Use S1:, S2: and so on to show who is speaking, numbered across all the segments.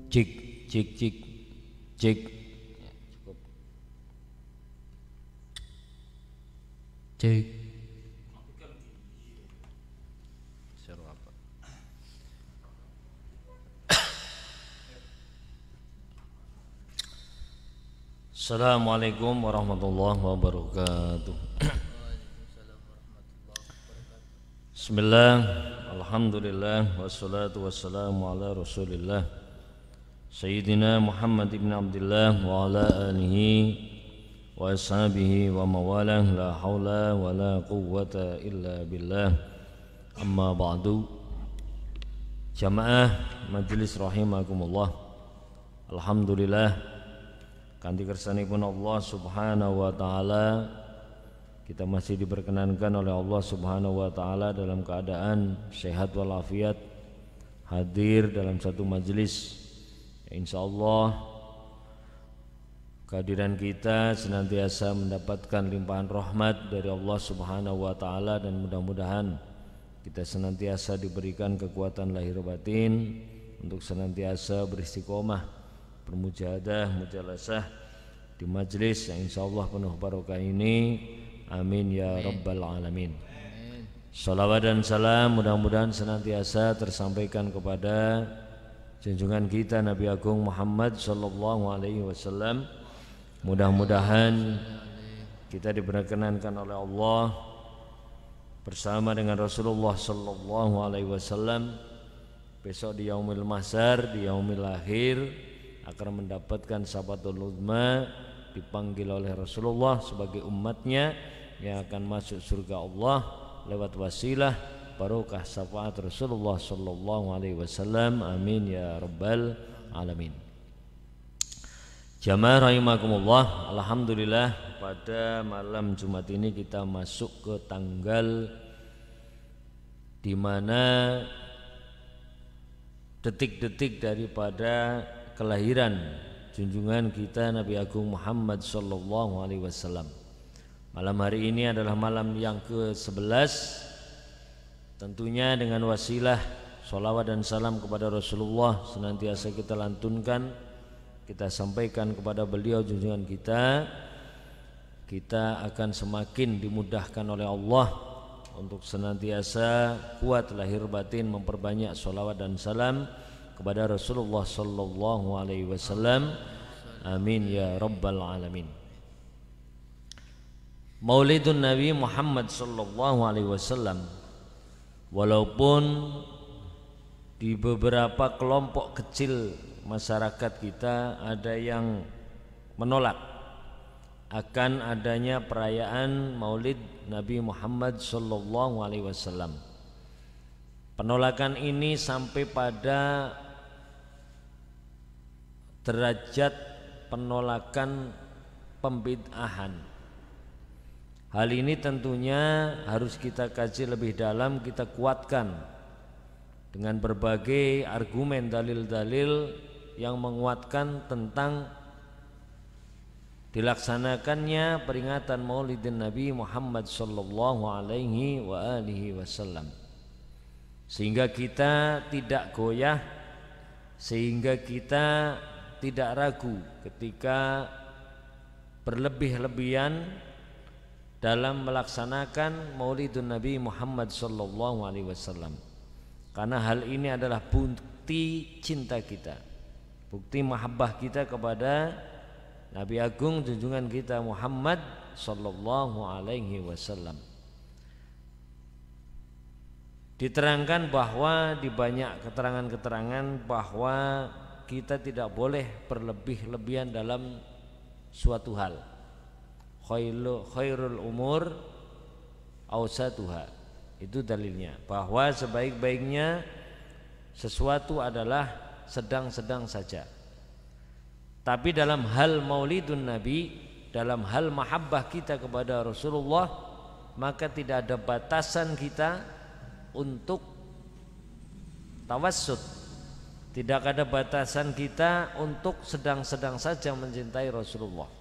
S1: Cik, cik, cik, cik. Cukup. Cik. Seru apa? Assalamualaikum warahmatullahi wabarakatuh. Bismillah, alhamdulillah, wassalatu wassalamu ala rasulillah Sayyidina Muhammad ibn Abdullah wa ala alihi wa ashabihi wa mawalah, la hawla wa la quwwata illa billah. Amma ba'du. Jamaah majelis rahimakumullah, alhamdulillah kanthi kersanipun Allah subhanahu wa ta'ala kita masih diperkenankan oleh Allah subhanahu wa ta'ala dalam keadaan sehat walafiat hadir dalam satu majelis. InsyaAllah kehadiran kita senantiasa mendapatkan limpahan rahmat dari Allah subhanahu wa ta'ala, dan mudah-mudahan kita senantiasa diberikan kekuatan lahir batin untuk senantiasa beristiqomah, bermujahadah, mujalasah di majelis yang insyaallah penuh barokah ini. Amin ya rabbal alamin. Salawat dan salam mudah-mudahan senantiasa tersampaikan kepada junjungan kita Nabi Agung Muhammad sallallahu alaihi wasallam. Mudah-mudahan kita diperkenankan oleh Allah bersama dengan Rasulullah sallallahu alaihi wasallam besok di yaumil mahsyar, di yaumil akhir, akan mendapatkan syafatul uzma, dipanggil oleh Rasulullah sebagai umatnya yang akan masuk surga Allah lewat wasilah barokah syafaat Rasulullah sallallahu alaihi wasallam. Amin ya rabbal alamin. Jamaah rahimakumullah, alhamdulillah pada malam Jumat ini kita masuk ke tanggal di mana detik-detik daripada kelahiran junjungan kita Nabi Agung Muhammad sallallahu alaihi wasallam. Malam hari ini adalah malam yang ke-11. Tentunya dengan wasilah sholawat dan salam kepada Rasulullah senantiasa kita lantunkan, kita sampaikan kepada beliau junjungan kita. Kita akan semakin dimudahkan oleh Allah untuk senantiasa kuat lahir batin memperbanyak sholawat dan salam kepada Rasulullah sallallahu alaihi wasallam. Amin ya rabbal alamin. Maulidun Nabi Muhammad sallallahu alaihi wasallam, walaupun di beberapa kelompok kecil masyarakat kita ada yang menolak akan adanya perayaan Maulid Nabi Muhammad sallallahu alaihi wasallam. Penolakan ini sampai pada derajat penolakan pembid'ahan. Hal ini tentunya harus kita kaji lebih dalam, kita kuatkan dengan berbagai argumen, dalil-dalil yang menguatkan tentang dilaksanakannya peringatan Maulidin Nabi Muhammad sallallahu alaihi wa alihi wasallam, sehingga kita tidak goyah, sehingga kita tidak ragu ketika berlebih-lebihan dalam melaksanakan Maulidun Nabi Muhammad sallallahu alaihi wasallam. Karena hal ini adalah bukti cinta kita, bukti mahabbah kita kepada Nabi Agung junjungan kita Muhammad sallallahu alaihi wasallam. Diterangkan bahwa di banyak keterangan-keterangan bahwa kita tidak boleh berlebih-lebihan dalam suatu hal. Khairul umur awsatuha, itu dalilnya, bahwa sebaik-baiknya sesuatu adalah sedang-sedang saja. Tapi dalam hal Maulidun Nabi, dalam hal mahabbah kita kepada Rasulullah, maka tidak ada batasan kita untuk tawassut, tidak ada batasan kita untuk sedang-sedang saja mencintai Rasulullah.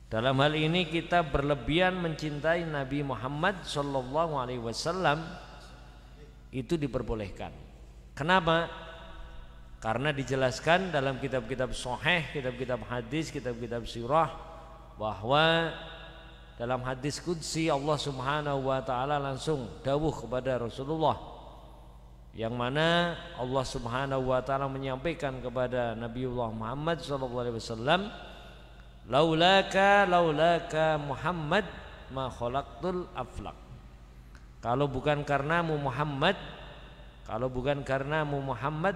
S1: Dalam hal ini kita berlebihan mencintai Nabi Muhammad sallallahu alaihi wasallam itu diperbolehkan. Kenapa? Karena dijelaskan dalam kitab-kitab sahih, kitab-kitab hadis, kitab-kitab sirah bahwa dalam hadis qudsi Allah Subhanahu wa taala langsung dawuh kepada Rasulullah, yang mana Allah Subhanahu wa taala menyampaikan kepada Nabiullah Muhammad sallallahu alaihi wasallam, laulaka Muhammad ma khalaqtul aflaq. Kalau bukan karenamu Muhammad,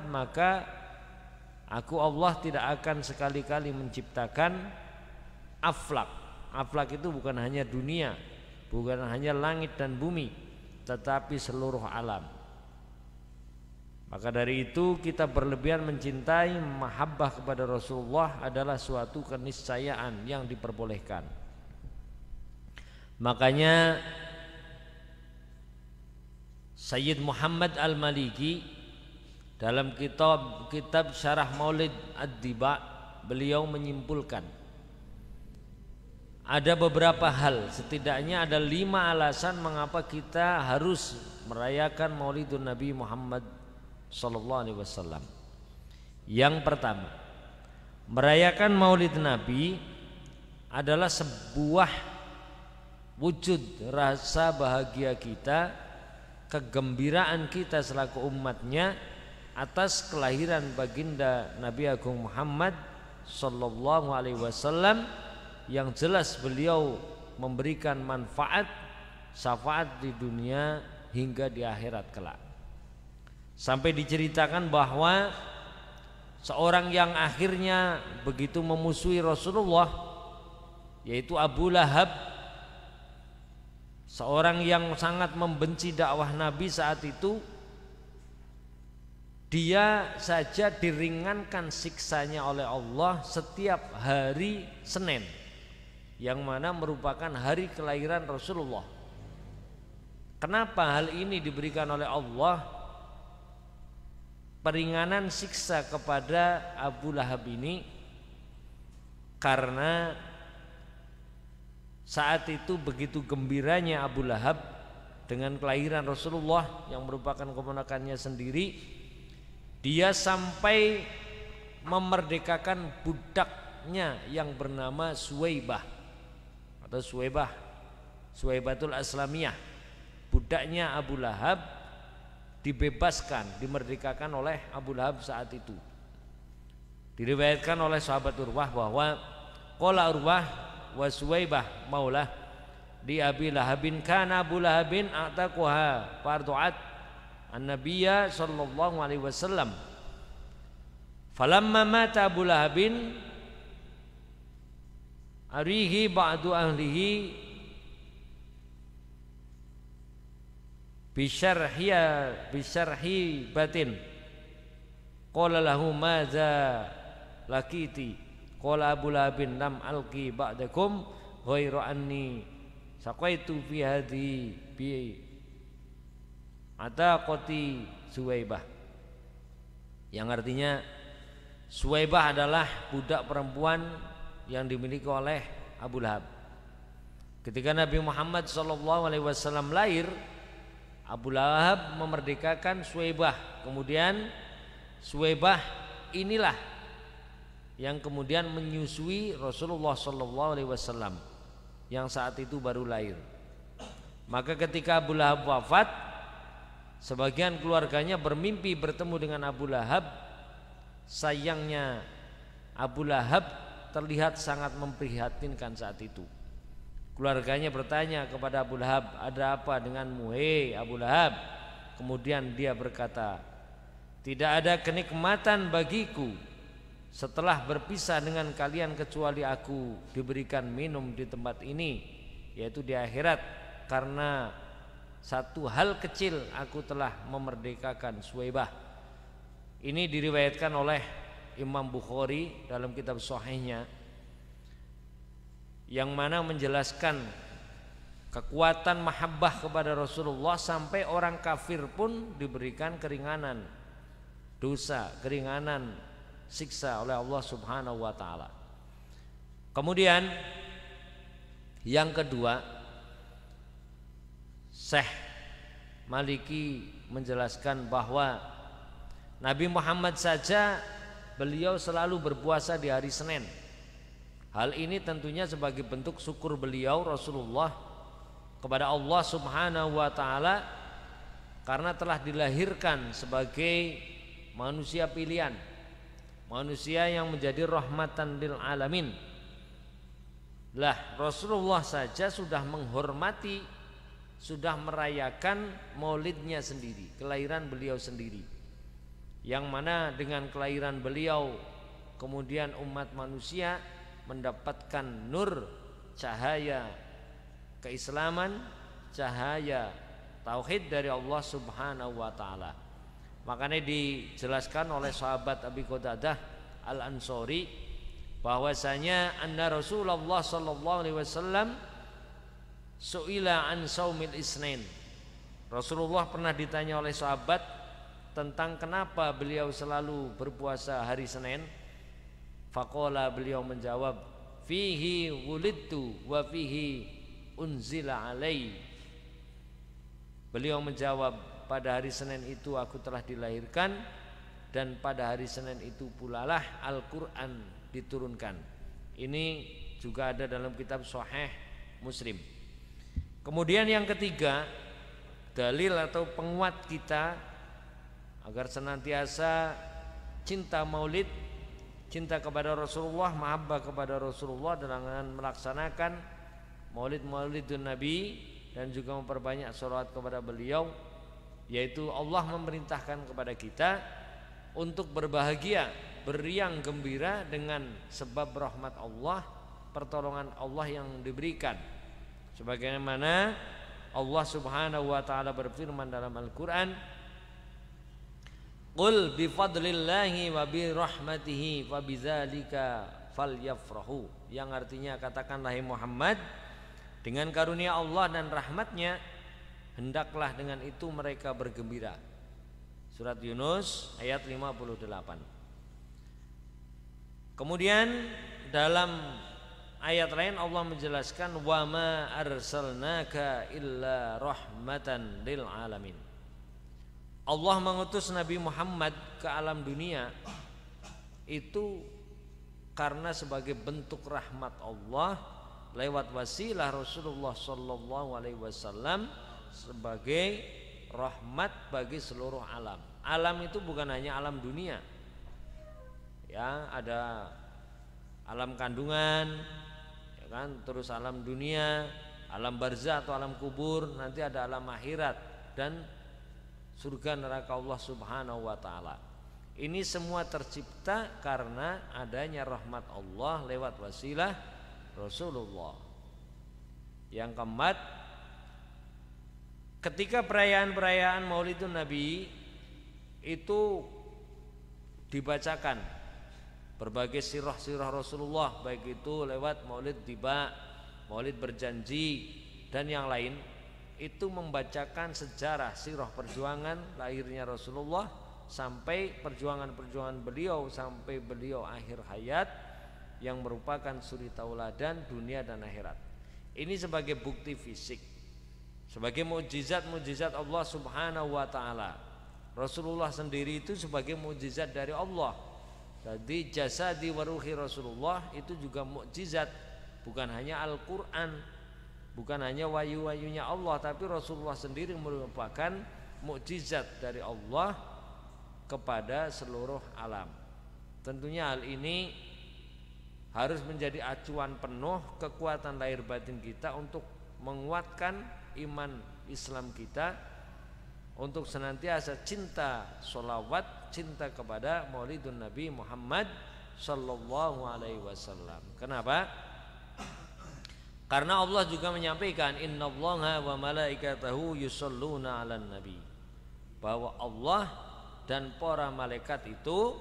S1: maka aku Allah tidak akan sekali-kali menciptakan aflak. Aflak itu bukan hanya dunia, bukan hanya langit dan bumi, tetapi seluruh alam. Maka dari itu kita berlebihan mencintai, mahabbah kepada Rasulullah adalah suatu keniscayaan yang diperbolehkan. Makanya Sayyid Muhammad Al-Maliki dalam kitab Syarah Maulid Ad-Diba, beliau menyimpulkan ada beberapa hal, setidaknya ada 5 alasan mengapa kita harus merayakan Maulidun Nabi Muhammad sallallahu alaihi wasallam. Yang pertama, merayakan Maulid Nabi adalah sebuah wujud rasa bahagia kita, kegembiraan kita selaku umatnya atas kelahiran baginda Nabi Agung Muhammad sallallahu alaihi wasallam, yang jelas beliau memberikan manfaat, syafaat di dunia hingga di akhirat kelak. Sampai diceritakan bahwa seorang yang akhirnya begitu memusuhi Rasulullah, yaitu Abu Lahab, seorang yang sangat membenci dakwah Nabi saat itu, dia saja diringankan siksanya oleh Allah setiap hari Senin, yang mana merupakan hari kelahiran Rasulullah. Kenapa hal ini diberikan oleh Allah, peringanan siksa kepada Abu Lahab ini? Karena saat itu begitu gembiranya Abu Lahab dengan kelahiran Rasulullah yang merupakan keponakannya sendiri, dia sampai memerdekakan budaknya yang bernama Suwaibah atau Suwaibatul Aslamiyah. Budaknya Abu Lahab dibebaskan, dimerdekakan oleh Abu Lahab saat itu. Diriwayatkan oleh sahabat Urwah bahwa qala Urwah wa Suwaibah maulah di Abi Lahabin kana Abu Lahabin a'taquha fardu'at an-nabiyya sallallahu alaihi wasallam. Falamma mata Abu Lahabin arihi ba'du ahlihi bisyarhi batin qala lahu madza lakiti qala Abu Lahabin lam alqi ba'dakum ghairu anni saqaitu fi hadhi bi ataqati Suwaibah, yang artinya Suwaibah adalah budak perempuan yang dimiliki oleh Abu Lahab. Ketika Nabi Muhammad SAW lahir, Abu Lahab memerdekakan Suwaibah. Kemudian Suwaibah inilah yang kemudian menyusui Rasulullah SAW yang saat itu baru lahir. Maka ketika Abu Lahab wafat, sebagian keluarganya bermimpi bertemu dengan Abu Lahab. Sayangnya Abu Lahab terlihat sangat memprihatinkan saat itu. Keluarganya bertanya kepada Abu Lahab, ada apa denganmu hei Abu Lahab? Kemudian dia berkata, tidak ada kenikmatan bagiku setelah berpisah dengan kalian kecuali aku diberikan minum di tempat ini, yaitu di akhirat, karena satu hal kecil aku telah memerdekakan Suwaibah. Ini diriwayatkan oleh Imam Bukhari dalam kitab Sahihnya, yang mana menjelaskan kekuatan mahabbah kepada Rasulullah sampai orang kafir pun diberikan keringanan dosa, keringanan siksa oleh Allah Subhanahu wa taala. Kemudian yang kedua, Syekh Maliki menjelaskan bahwa Nabi Muhammad saja beliau selalu berpuasa di hari Senin. Hal ini tentunya sebagai bentuk syukur beliau Rasulullah kepada Allah Subhanahu wa taala karena telah dilahirkan sebagai manusia pilihan, manusia yang menjadi rahmatan lil alamin. Lah, Rasulullah saja sudah menghormati, sudah merayakan maulidnya sendiri, kelahiran beliau sendiri, yang mana dengan kelahiran beliau kemudian umat manusia mendapatkan nur, cahaya keislaman, cahaya tauhid dari Allah Subhanahu wa taala. Makanya dijelaskan oleh sahabat Abi Qatadah Al-Ansori bahwasanya anna Rasulullah sallallahu alaihi wasallam su'ila an saumil isnin. Rasulullah pernah ditanya oleh sahabat tentang kenapa beliau selalu berpuasa hari Senin. Faqala, beliau menjawab, fihi wulidtu wa fihi unzila alai. Beliau menjawab, pada hari Senin itu aku telah dilahirkan dan pada hari Senin itu pula lah Al-Quran diturunkan. Ini juga ada dalam kitab Sahih Muslim. Kemudian yang ketiga, dalil atau penguat kita agar senantiasa cinta maulid, cinta kepada Rasulullah, mahabbah kepada Rasulullah dengan melaksanakan maulid-maulidun Nabi dan juga memperbanyak sholawat kepada beliau, yaitu Allah memerintahkan kepada kita untuk berbahagia, beriang gembira dengan sebab rahmat Allah, pertolongan Allah yang diberikan. Sebagaimana Allah Subhanahu wa taala berfirman dalam Al-Qur'an, qul bifadlillahi wa birahmatihi fabidzalika falyafrahu, yang artinya katakanlah Muhammad, dengan karunia Allah dan rahmatnya hendaklah dengan itu mereka bergembira. Surat Yunus ayat 58. Kemudian dalam ayat lain Allah menjelaskan wa ma arsalnaka illa rahmatan lil alamin. Allah mengutus Nabi Muhammad ke alam dunia itu karena sebagai bentuk rahmat Allah lewat wasilah Rasulullah sallallahu alaihi wasallam sebagai rahmat bagi seluruh alam. Alam itu bukan hanya alam dunia. Ya, ada alam kandungan, ya kan, terus alam dunia, alam barzah atau alam kubur, nanti ada alam akhirat dan surga neraka Allah Subhanahu wa taala. Ini semua tercipta karena adanya rahmat Allah lewat wasilah Rasulullah. Yang keempat, ketika perayaan-perayaan Maulidun Nabi itu dibacakan berbagai sirah-sirah Rasulullah, baik itu lewat Maulid Tiba, Maulid Berjanji dan yang lain, itu membacakan sejarah sirah perjuangan lahirnya Rasulullah sampai perjuangan-perjuangan beliau sampai beliau akhir hayat, yang merupakan suri tauladan dunia dan akhirat. Ini sebagai bukti fisik, sebagai mukjizat-mukjizat Allah Subhanahu wa taala. Rasulullah sendiri itu sebagai mukjizat dari Allah. Jadi jasadi wa ruhi Rasulullah itu juga mukjizat, bukan hanya Al-Qur'an, bukan hanya wahyu-wahyunya Allah, tapi Rasulullah sendiri merupakan mukjizat dari Allah kepada seluruh alam. Tentunya hal ini harus menjadi acuan penuh kekuatan lahir batin kita untuk menguatkan iman Islam kita, untuk senantiasa cinta sholawat, cinta kepada maulidun Nabi Muhammad sallallahu alaihi wasallam. Kenapa? Karena Allah juga menyampaikan innallaha wa malaikatahu yusholluna 'alan nabi, bahwa Allah dan para malaikat itu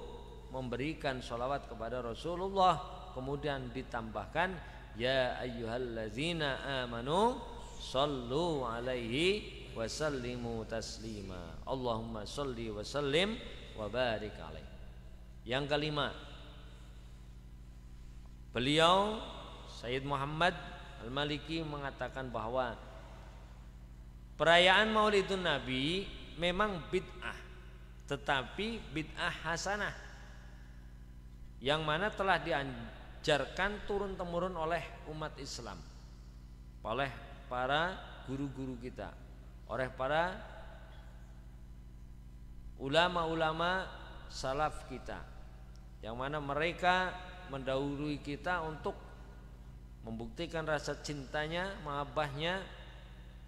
S1: memberikan sholawat kepada Rasulullah. Kemudian ditambahkan ya ayyuhallazina amanu sallu alaihi wasallimu taslima. Allahumma salli wa sallim wa barik alaihi. Yang kelima, beliau Sayyid Muhammad Al-Maliki mengatakan bahwa perayaan Maulidun Nabi memang bid'ah, tetapi bid'ah hasanah yang mana telah diajarkan turun-temurun oleh umat Islam, oleh para guru-guru kita, oleh para ulama-ulama salaf kita, yang mana mereka mendahului kita untuk membuktikan rasa cintanya, mahabbahnya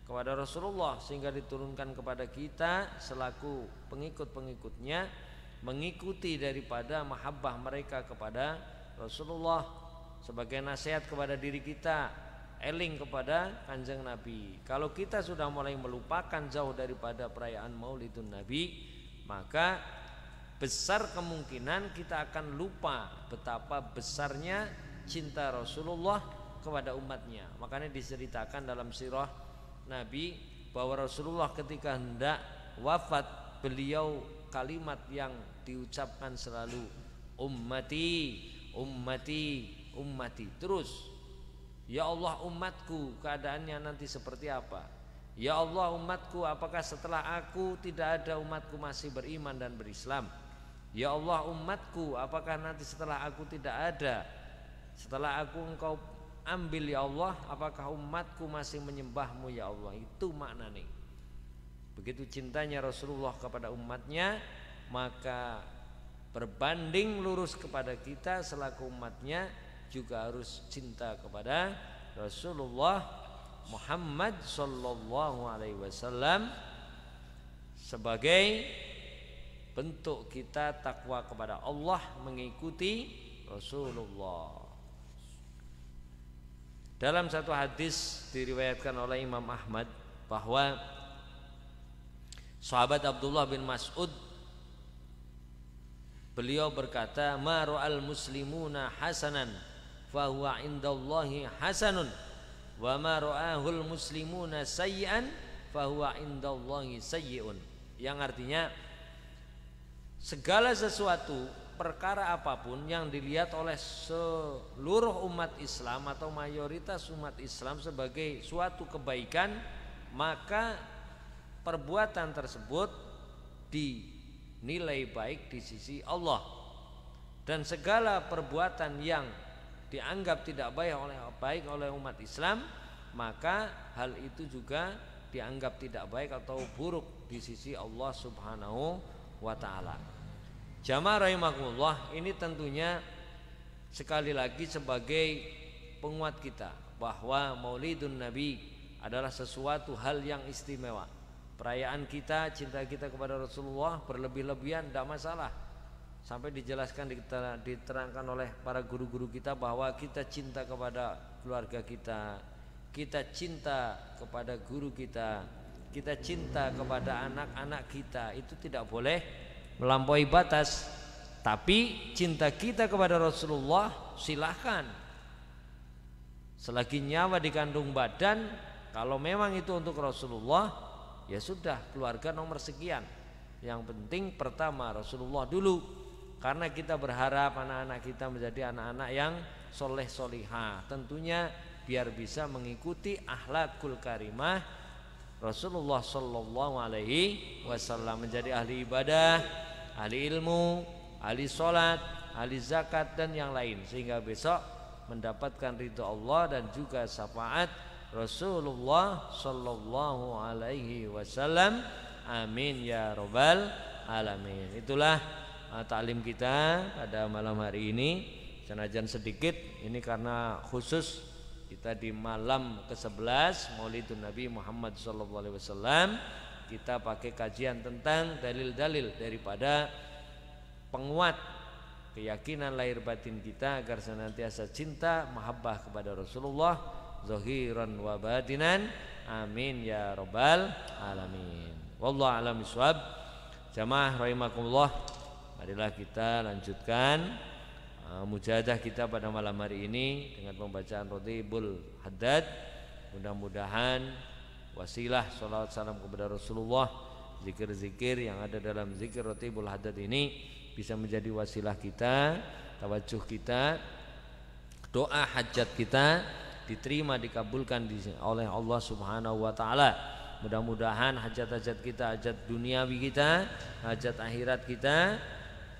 S1: kepada Rasulullah, sehingga diturunkan kepada kita selaku pengikut-pengikutnya, mengikuti daripada mahabbah mereka kepada Rasulullah sebagai nasihat kepada diri kita, eling kepada Kanjeng Nabi. Kalau kita sudah mulai melupakan jauh daripada perayaan Maulidun Nabi, maka besar kemungkinan kita akan lupa betapa besarnya cinta Rasulullah kepada umatnya. Makanya diceritakan dalam sirah Nabi bahwa Rasulullah ketika hendak wafat, beliau kalimat yang diucapkan selalu, ummati, ummati, ummati. Terus, ya Allah umatku keadaannya nanti seperti apa? Ya Allah umatku, apakah setelah aku tidak ada umatku masih beriman dan berislam? Ya Allah umatku, apakah nanti setelah aku tidak ada, setelah aku engkau ambil ya Allah, apakah umatku masih menyembahmu ya Allah? Itu maknanya. Begitu cintanya Rasulullah kepada umatnya, maka berbanding lurus kepada kita selaku umatnya juga harus cinta kepada Rasulullah Muhammad sallallahu alaihi wasallam sebagai bentuk kita takwa kepada Allah, mengikuti Rasulullah. Dalam satu hadis diriwayatkan oleh Imam Ahmad bahwa sahabat Abdullah bin Mas'ud, beliau berkata, ma ra'al muslimuna hasanan fa huwa indallahi hasanun wa ma ra'ahul muslimuna sayyi'an fa huwa indallahi sayyi'un. Yang artinya segala sesuatu, perkara apapun yang dilihat oleh seluruh umat Islam atau mayoritas umat Islam sebagai suatu kebaikan, maka perbuatan tersebut dinilai baik di sisi Allah. Dan segala perbuatan yang dianggap tidak baik oleh umat Islam, maka hal itu juga dianggap tidak baik atau buruk di sisi Allah Subhanahu wa ta'ala. Jamaah rahimakumullah, ini tentunya sekali lagi sebagai penguat kita bahwa Maulidun Nabi adalah sesuatu hal yang istimewa. Perayaan kita, cinta kita kepada Rasulullah berlebih-lebihan tidak masalah. Sampai dijelaskan, diterangkan oleh para guru-guru kita bahwa kita cinta kepada keluarga kita, kita cinta kepada guru kita, kita cinta kepada anak-anak kita. Itu tidak boleh melampaui batas. Tapi cinta kita kepada Rasulullah silahkan, selagi nyawa dikandung badan, kalau memang itu untuk Rasulullah, ya sudah, keluarga nomor sekian. Yang penting pertama Rasulullah dulu. Karena kita berharap anak-anak kita menjadi anak-anak yang soleh solihah, tentunya biar bisa mengikuti akhlakul karimah Rasulullah sallallahu alaihi wasallam, menjadi ahli ibadah, ahli ilmu, ahli sholat, ahli zakat dan yang lain, sehingga besok mendapatkan ridho Allah dan juga syafaat Rasulullah sallallahu alaihi wasallam. Amin ya rabbal alamin. Itulah taklim kita pada malam hari ini, senajan sedikit ini karena khusus kita di malam ke-11 Maulidun Nabi Muhammad SAW, kita pakai kajian tentang dalil-dalil daripada penguat keyakinan lahir batin kita agar senantiasa cinta mahabbah kepada Rasulullah zahiran wa batinan. Amin ya rabbal alamin. Wallahu a'lam bishawab. Jamaah rahimakumullah, marilah kita lanjutkan mujahadah kita pada malam hari ini dengan pembacaan Rotibul Haddad. Mudah-mudahan wasilah salawat salam kepada Rasulullah, zikir-zikir yang ada dalam zikir Rotibul Haddad ini bisa menjadi wasilah kita, tawajuh kita, doa hajat kita diterima, dikabulkan oleh Allah Subhanahu wa ta'ala. Mudah-mudahan hajat-hajat kita, hajat duniawi kita, hajat akhirat kita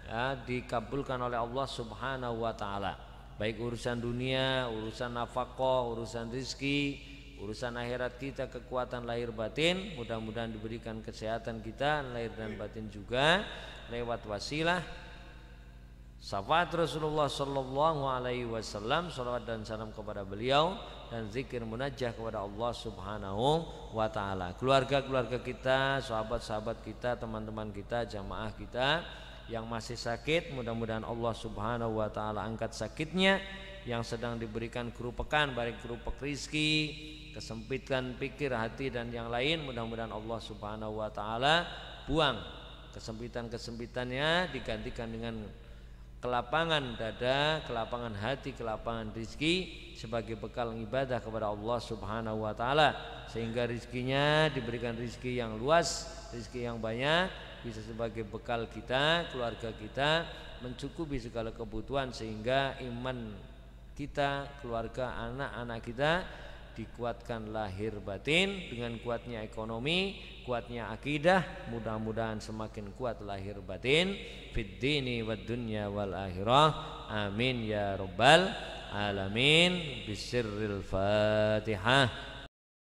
S1: ya, dikabulkan oleh Allah Subhanahu wa taala. Baik urusan dunia, urusan nafkah, urusan rizki, urusan akhirat kita, kekuatan lahir batin, mudah-mudahan diberikan kesehatan kita lahir dan batin juga lewat wasilah syafaat Rasulullah sallallahu alaihi wasallam, salawat dan salam kepada beliau dan zikir munajah kepada Allah Subhanahu wa taala. Keluarga-keluarga kita, sahabat-sahabat kita, teman-teman kita, jamaah kita yang masih sakit, mudah-mudahan Allah Subhanahu wa taala angkat sakitnya. Yang sedang diberikan kerupekan, baik kerupek rizki, kesempitan pikir, hati dan yang lain, mudah-mudahan Allah Subhanahu wa taala buang kesempitan-kesempitannya, digantikan dengan kelapangan dada, kelapangan hati, kelapangan rizki sebagai bekal ibadah kepada Allah Subhanahu wa taala, sehingga rizkinya diberikan rizki yang luas, rizki yang banyak, bisa sebagai bekal kita, keluarga kita, mencukupi segala kebutuhan, sehingga iman kita, keluarga, anak-anak kita dikuatkan lahir batin, dengan kuatnya ekonomi, kuatnya akidah, mudah-mudahan semakin kuat lahir batin fid dini wad dunya wal akhirah. Amin ya rabbal alamin. Bisirril Fatihah.